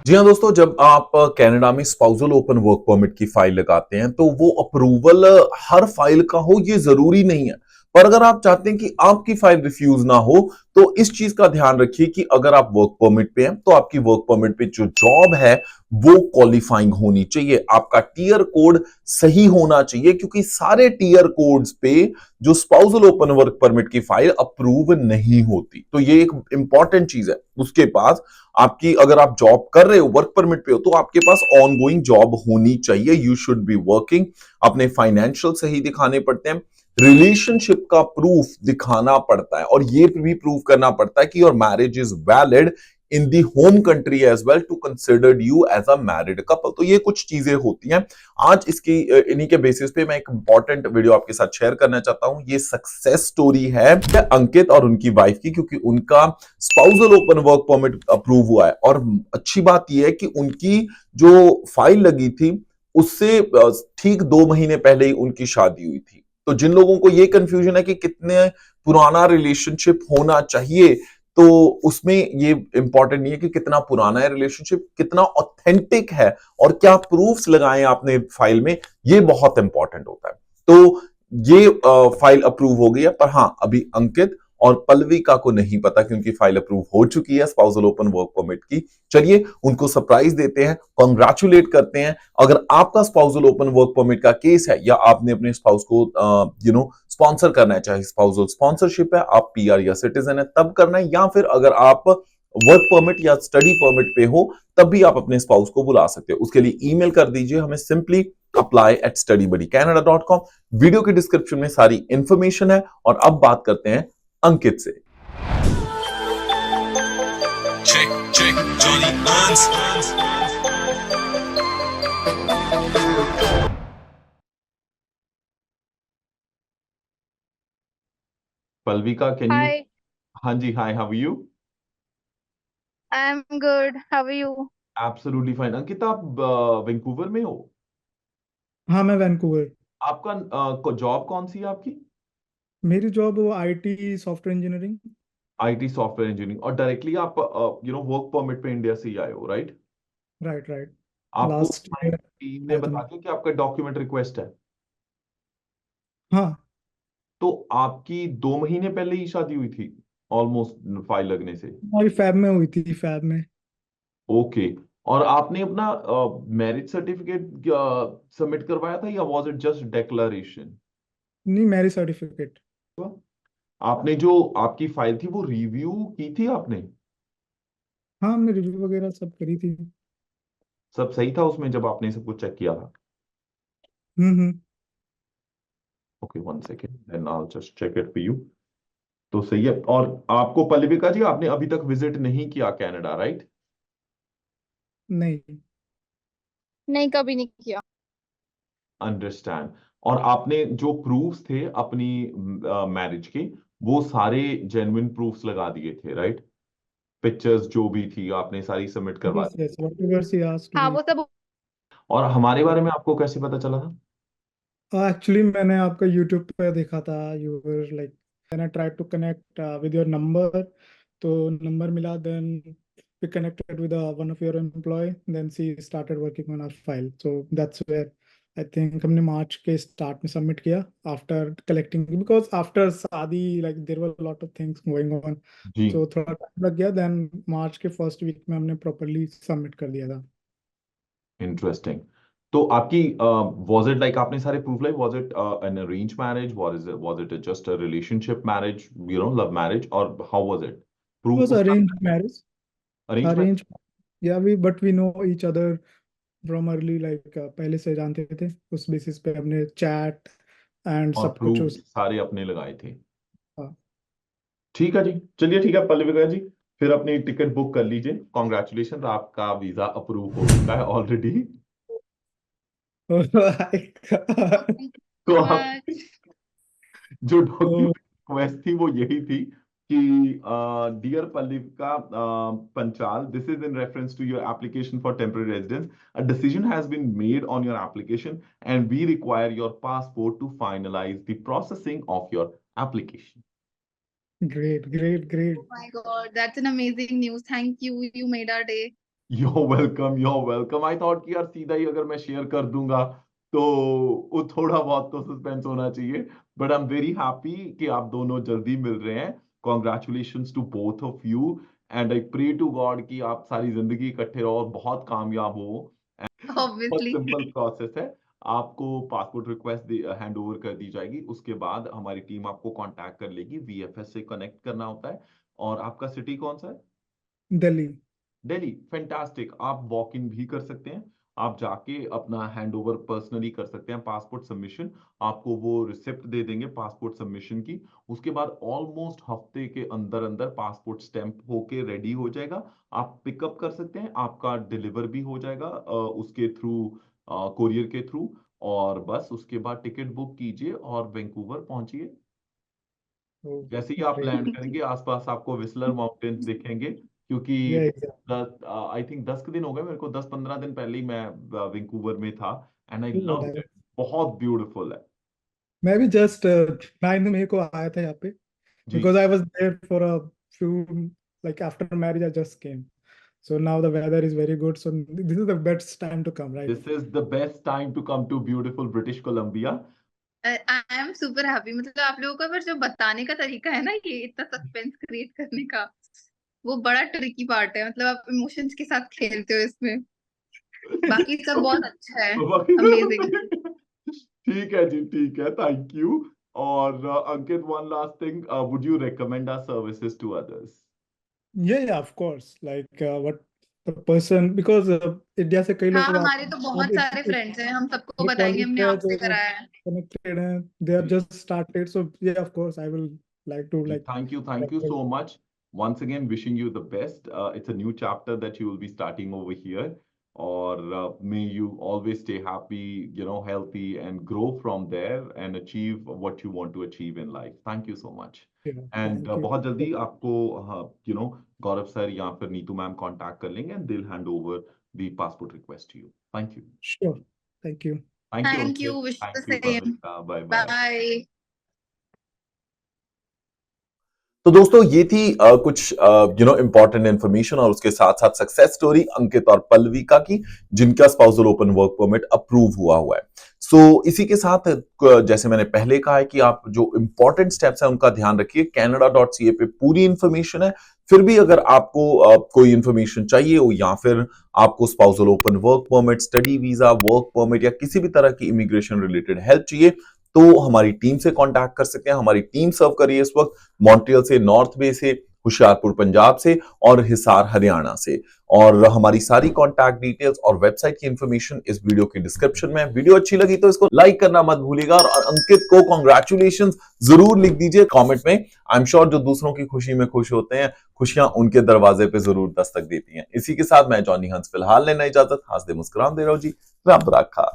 जी हाँ दोस्तों, जब आप कनाडा में स्पाउसल ओपन वर्क परमिट की फाइल लगाते हैं तो वो अप्रूवल हर फाइल का हो ये जरूरी नहीं है। पर अगर आप चाहते हैं कि आपकी फाइल रिफ्यूज ना हो तो इस चीज का ध्यान रखिए कि अगर आप वर्क परमिट पे हैं तो आपकी वर्क परमिट पे जो जॉब है वो क्वालिफाइंग होनी चाहिए, आपका टीयर कोड सही होना चाहिए, क्योंकि सारे टीयर कोड्स पे जो स्पाउसल ओपन वर्क परमिट की फाइल अप्रूव नहीं होती। तो ये एक इंपॉर्टेंट चीज है। उसके पास आपकी, अगर आप जॉब कर रहे हो वर्क परमिट पे हो तो आपके पास ऑनगोइंग जॉब होनी चाहिए। You should be working. अपने फाइनेंशियल सही दिखाने पड़ते हैं, रिलेशनशिप का प्रूफ दिखाना पड़ता है और ये भी प्रूव करना पड़ता है कि your marriage is valid in the home country as well to considered you as a married couple. तो ये कुछ चीजें होती हैं। आज इसकी इन्हीं के बेसिस पे मैं एक इंपॉर्टेंट वीडियो आपके साथ शेयर करना चाहता हूं। ये सक्सेस स्टोरी है अंकित और उनकी वाइफ की, क्योंकि उनका spousal open work permit approve हुआ है। और अच्छी बात यह है कि उनकी जो फाइल लगी थी उससे ठीक 2 महीने पहले ही उनकी शादी हुई थी। तो जिन लोगों को ये कंफ्यूजन है कि कितने पुराना रिलेशनशिप होना चाहिए, तो उसमें ये इंपॉर्टेंट नहीं है कि कितना पुराना है रिलेशनशिप, कितना ऑथेंटिक है और क्या प्रूफ्स लगाए आपने फाइल में, ये बहुत इंपॉर्टेंट होता है। तो ये फाइल अप्रूव हो गई है, पर हाँ अभी अंकित और पल्लविका को नहीं पता कि उनकी फाइल अप्रूव हो चुकी है स्पाउसल ओपन वर्क परमिट की। चलिए उनको सरप्राइज देते हैं, कांग्रेचुलेट करते हैं। अगर आपका स्पाउसल ओपन वर्क परमिट का केस है या आपने अपने स्पाउस को स्पॉन्सर करना है, चाहे स्पाउसल स्पॉन्सरशिप है, आप पीआर या सिटीजन है तब करना है, या फिर अगर आप वर्क परमिट या स्टडी परमिट पे हो तब भी आप अपने स्पाउस को बुला सकते हो। उसके लिए ईमेल कर दीजिए हमें सिंपली apply@studybuddycanada.com। वीडियो के डिस्क्रिप्शन में सारी इंफॉर्मेशन है। और अब बात करते हैं अंकित से। Check, check, Johnny Ernst. Palvika, can you? Hi, हाँ जी, hi, how are you? I'm good. How are you? Absolutely fine. Ankit, आप वैंकूवर में हो? हाँ, मैं वैंकूवर। आपका जॉब कौन सी है आपकी? मेरी जॉब वो IT software engineering. IT software engineering. और डायरेक्टली आप वर्क परमिट पे इंडिया से ही आए हो, राइट? Right right. आपको लास्ट ईयर टीम ने आया था बता मैं। दिया कि आपका डॉक्यूमेंट रिक्वेस्ट है? हाँ। तो आपकी 2 महीने पहले ही शादी हुई थी ऑलमोस्ट फाइल लगने से? हमारी फैब में हुई थी, फैब में। ओके। और आपने अपना मैरिज सर्टिफिकेट सबमिट करवाया था या वाज इट जस्ट डिक्लेरेशन? नहीं, मैरिज सर्टिफिकेट। आपने जो आपकी फाइल थी वो रिव्यू की थी आपने? हाँ, हमने रिव्यू वगैरह सब करी थी। सब सही था उसमें जब आपने सब कुछ चेक किया था? Hmm. Okay, 1 second, then I just check it for you. तो सही है। और आपको पल्लविका जी, आपने अभी तक विजिट नहीं किया कनाडा, राइट? नहीं। नहीं, कभी नहीं किया। अंडरस्टैंड। और आपने जो प्रूफ्स थे अपनी मैरिज के, वो सारे जेन्युइन प्रूफ्स लगा दिए थे, राइट? पिक्चर्स जो भी थी आपने सारी सबमिट करवा yes the. Yes, whatever she asked हाँ, मी। वो सब। और हमारे बारे में आपको कैसे पता चला था? एक्चुअली मैंने आपका यूट्यूब पे देखा था। You were like, then I tried to connect with your number. तो नंबर मिला, देन we connected with one of your employee, then she started working on our file, so that's where I think हमने मार्च के start में submit किया, after collecting, because after शादी like there were lot of things going on. जी। तो थोड़ा time लग गया, देन मार्च के फर्स्ट वीक में हमने प्रॉपरली सबमिट कर दिया था। इंटरेस्टिंग। तो आपकी वाज इट लाइक आपने सारे proof like was it an arrange marriage, was it just a relationship marriage, love marriage, और how was it? It proof was उसका arranged marriage. Arrange marriage? Arranged, yeah, but we know each other from early, like पहले से जानते थे। उस basis पे हमने chat and और सब कुछ प्रूफ उस। सारे अपने लगाए थे? हाँ। ठीक है जी, चलिए ठीक है पल्लविका जी, फिर अपनी टिकट बुक कर लीजिए। कॉन्ग्रेचुलेशन, आपका वीजा अप्रूव हो चुका है ऑलरेडी। Oh my God. तो आप मच। जो Oh, डॉक्यूमेंट रिक्वेस्ट थी वो यही थी कि dear Pallika Panchal, this is in reference to your application for temporary residence. A decision has been made on your application and we require your passport to finalise the processing of your application. great, great, great. Oh my God, that's an amazing news. Thank you. You made our day. Your welcome. I thought कि यार सीधा ही अगर मैं share कर दूंगा तो वो थोड़ा बहुत तो सस्पेंस होना चाहिए, but I am very happy कि आप दोनों जल्दी मिल रहे हैं। Congratulations to both of you, and I pray to God कि आप सारी जिंदगी इकट्ठे रहो और बहुत कामयाब हो। बहुत ऑब्वियसली। सिंपल प्रोसेस है। आपको पासपोर्ट रिक्वेस्ट हैंड ओवर कर दी जाएगी, उसके बाद हमारी टीम आपको कांटेक्ट कर लेगी, वीएफएस से कनेक्ट करना होता है। और आपका सिटी कौन सा है? दिल्ली। दिल्ली, फैंटास्टिक। आप वॉक इन भी कर सकते हैं, आप जाके अपना हैंड ओवर पर्सनली कर सकते हैं। पासपोर्ट सबमिशन, आपको वो रिसिप्ट दे देंगे पासपोर्ट सबमिशन की। उसके बाद ऑलमोस्ट हफ्ते के अंदर अंदर पासपोर्ट स्टैंप होके रेडी हो जाएगा। आप पिकअप कर सकते हैं, आपका डिलीवर भी हो जाएगा उसके थ्रू, कोरियर के थ्रू। और बस उसके बाद टिकट बुक कीजिए और वैंकूवर पहुंचिए। Oh, जैसे ही आप great. लैंड करेंगे आसपास आपको विस्लर माउंटेन्स दिखेंगे, क्योंकि Yeah, exactly. आई थिंक 10 दिन हो गए मेरे को, 10-15 दिन पहले ही मैं वैंकूवर में था, and I But love it. बहुत ब्यूटीफुल है। मैं भी जस्ट 9 मई को आया था यहाँ पे, जी। because I was there for a few, like after marriage I just came. So now the weather is very good. So this is the best time to come, right? This is the best time to come to beautiful British Columbia. I am super happy. मतलब आप लोगों का पर जो बताने का तरीका है ना, ये इतना सस्पेंस क्रिएट करने का, वो बड़ा ट्रिकी पार्ट है। मतलब आप इमोशंस के साथ खेलते हो इसमें। बाकी सब बहुत अच्छा है। अमेजिंग। ठीक है जी, ठीक है, थैंक यू। और Ankit, one last thing, would you recommend our services to others? Yeah, of course. Like what the person, because India से कई हाँ, लोग आते हमारे हैं, तो बहुत अब सारे फ्रेंड्स हैं, हम सबको ये बताएंगे, कॉलेज हमने है आपसे जो कराया है। connected हैं, they are ji just started. So yeah, of course, I will like to ji, like thank you so much. Once again, wishing you the best. It's a new chapter that you will be starting over here. Or may you always stay happy, healthy, and grow from there and achieve what you want to achieve in life. Thank you so much. yeah, And thank you. बहुत जल्दी आपको गौरव sir या फिर Neetu ma'am contact कर लेंगे, and they'll hand over the passport request to you. Thank you. Sure. Thank you. Thank you, thank Ankit. You, wish the Thank you, same. Pavitra. Bye bye. Bye. तो दोस्तों ये थी कुछ important information और उसके साथ साथ सक्सेस स्टोरी अंकित और पल्लविका की, जिनका spousal open work permit approve हुआ है। सो इसी के साथ जैसे मैंने पहले कहा है कि आप जो इंपॉर्टेंट स्टेप्स हैं उनका ध्यान रखिए। canada.ca पे पूरी इंफॉर्मेशन है। फिर भी अगर आपको कोई इंफॉर्मेशन चाहिए हो या फिर आपको spousal open work permit, study visa, work permit या किसी भी तरह की इमिग्रेशन रिलेटेड हेल्प चाहिए तो हमारी टीम से कांटेक्ट कर सकते हैं। हमारी टीम सर्व कर रही है इस वक्त मॉन्ट्रियल से, नॉर्थ बे से, होशियारपुर पंजाब से और हिसार हरियाणा से। और हमारी सारी कांटेक्ट डिटेल्स और वेबसाइट की इंफॉर्मेशन इस वीडियो के डिस्क्रिप्शन में है। वीडियो अच्छी लगी तो इसको लाइक करना मत भूलिएगा और अंकित को कांग्रेचुलेशंस जरूर लिख दीजिए कमेंट में। आई एम श्योर जो दूसरों की खुशी में खुश होते हैं, खुशियां उनके दरवाजे पे जरूर दस्तक देती हैं। इसी के साथ मैं जॉनी हंस फिलहाल लेना इजाजत, हंस दे मुस्कुरान दे रहा हूं जी, रब रखा।